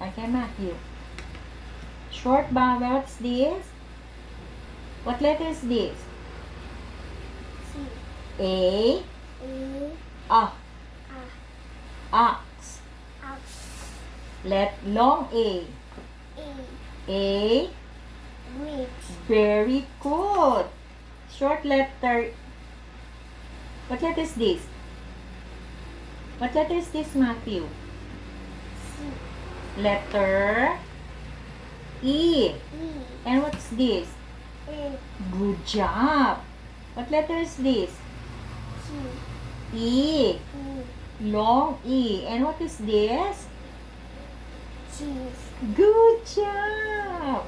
Okay, Matthew. Short vowel. What's this? What letter is this? C. A. A. Ox. Ox. Long A. A. Bridge. Very good. Short letter. What letter is this? What letter is this, Matthew? C. Letter E. E. And what's this? A. Good job. What letter is this? G. E. E. Long E. And what is this? Cheese. Good job.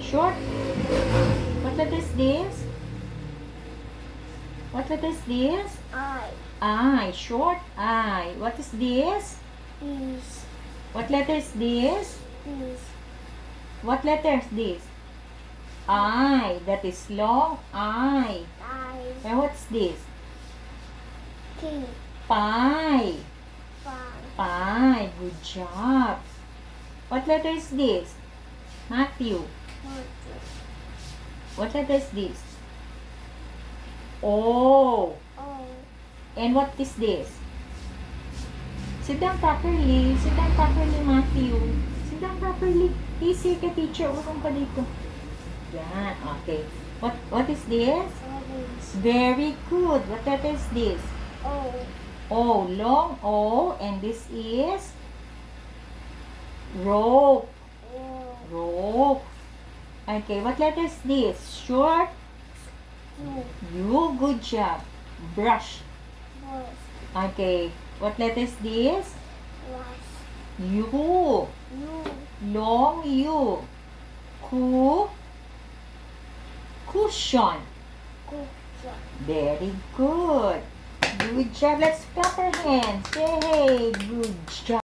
Short. What letter is this? What letter is this? I. I. Short I. What is this? Is. What letter is this? Is. What letter is this? I. That is long I. I. And what's this? King. Pie. Five. Pie. Good job. What letter is this? Matthew. Monkey. What letter is this? O. O. And what is this? Sit down properly. Sit down properly, Matthew. Sit down properly. Easy ka, teacher. Urong ka dito. Yan. Okay. What is this? Orange. Very good. What letter is this? O. O. Long O. And this is rope. O. Rope. Okay. What letter is this? Short. U. U. Good job. Brush. Horse. Okay. What letter is this? Wash. U. U. Long U. Cushion. Cushion. Very good. Good job. Let's clap our hands. Yay. Good job.